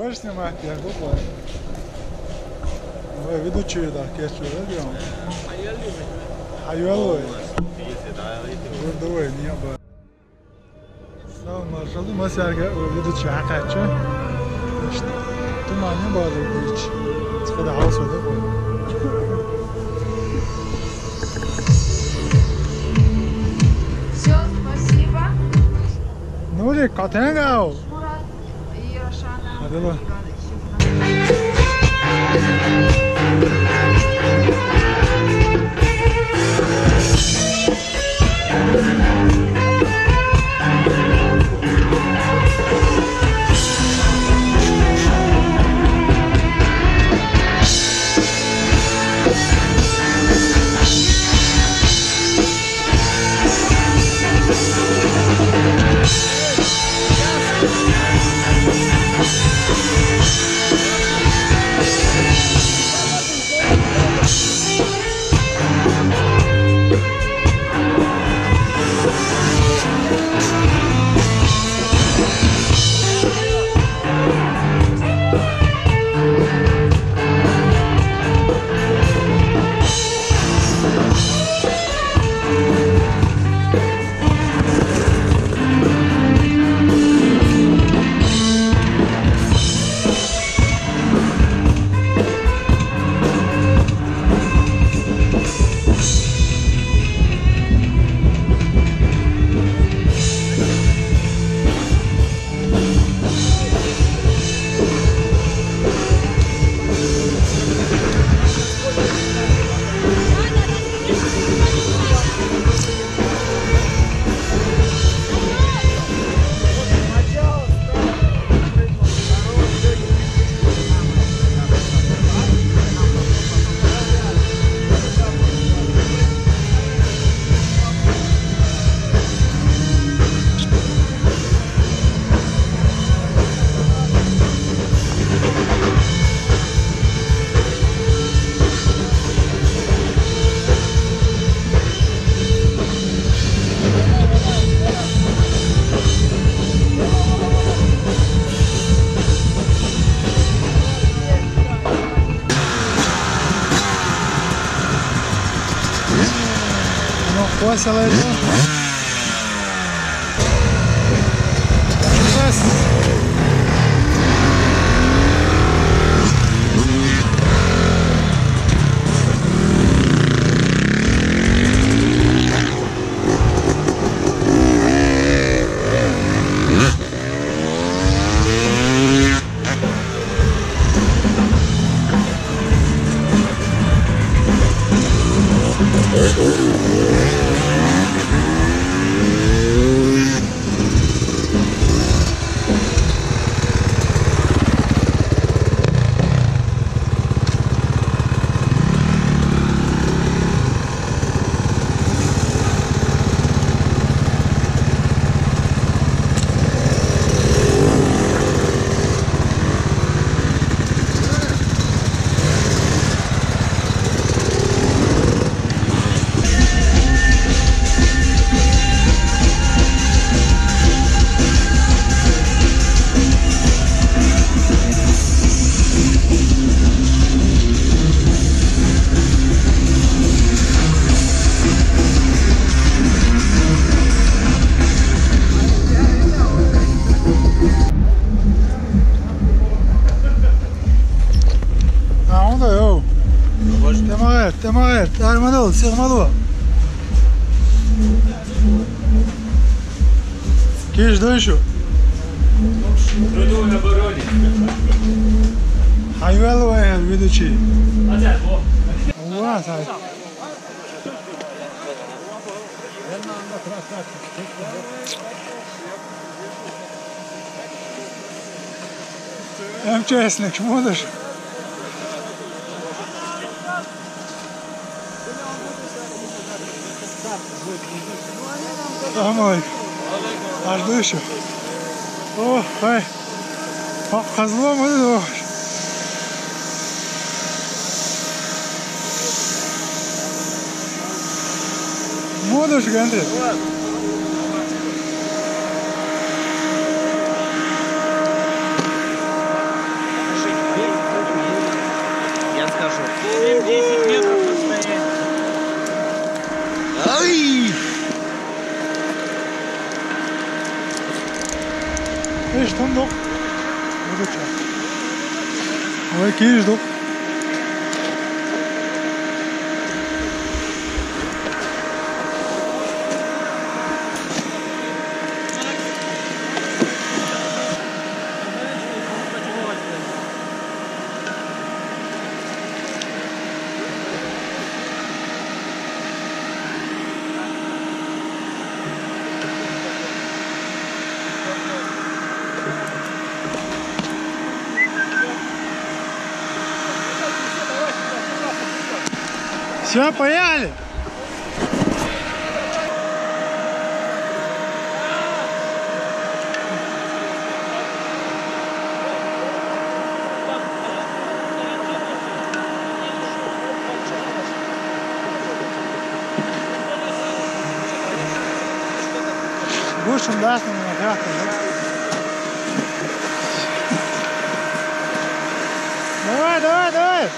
Можешь снимать? Я глупо. Ой, ведущий, да, кешью, да, делаем? Хайуэллой. Гордовой, не было. Сау маршалу масярга ведущий хакачу. Туман не было ведущий. Схода хаус вот такой. Все, спасибо. Нурик, катенгау. Мурат и Рошана. Адела. What's that? Temaret, armador, sermador. Que dois show. Трудовой обороне. Hayvalı var ведущий. Hadi bu. Ulan say. MЧСник, можешь? Selamünaleyküm. Arkadaşım. Oh, hay. Bak kazılamadı da var. Можешь, Ганди? baştan dok. Bu da çak. Ama keyif dok. Все, поехали! Больше даст мне наград, да? Давай, давай, давай!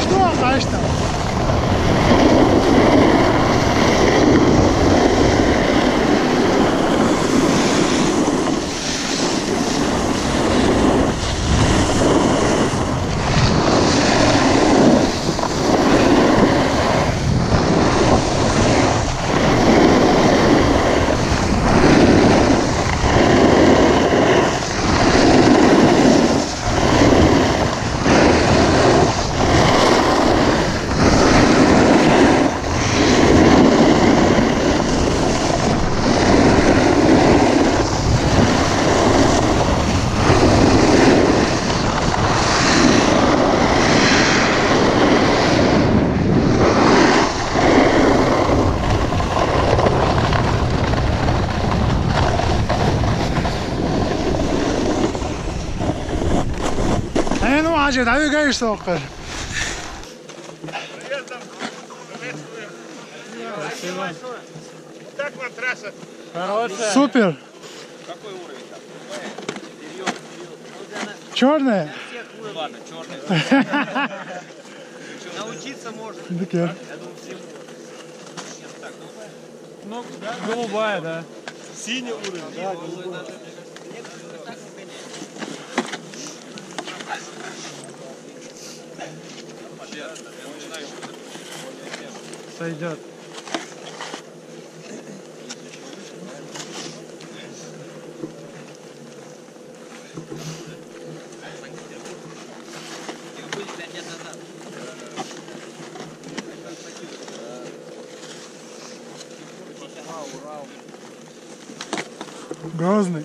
Что, знаешь там? Ну, Аджи, двигаешь, сокер. Спасибо. Так вот трасса. Хорошая. Супер. Какой уровень там? Черная? Ладно, черный. Научиться можно. Да, Я думаю, всему. Ну, голубая, да. Синий уровень, да, голубой. Сойдет. Грозный.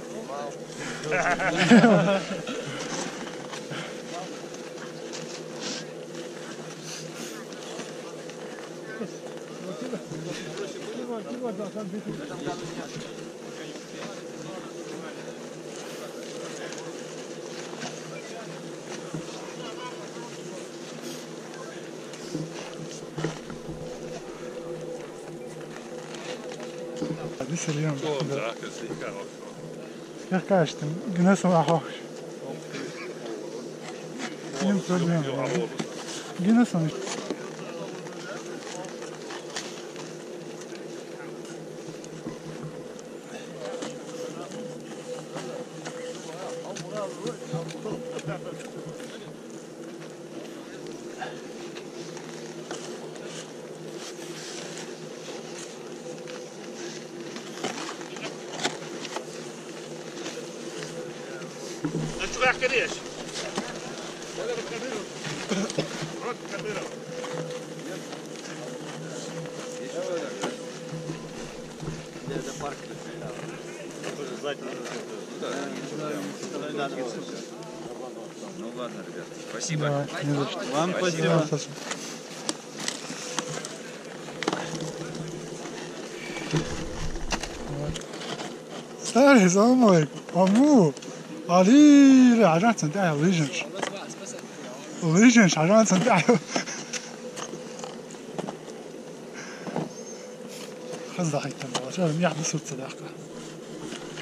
Как кажешь, ты гнесом ахох. Не проблема. Yine sonuç. انت رايح كريش Ну ладно, ребят, спасибо. Да, не за что. Вам спасибо. Да, спасибо. Старый, салам алейкум. Аму. Ali عشان تنتهي ليجنش ليجنش عشان تنتهي خذ دقيقة والله شو منيح بصوت صداقة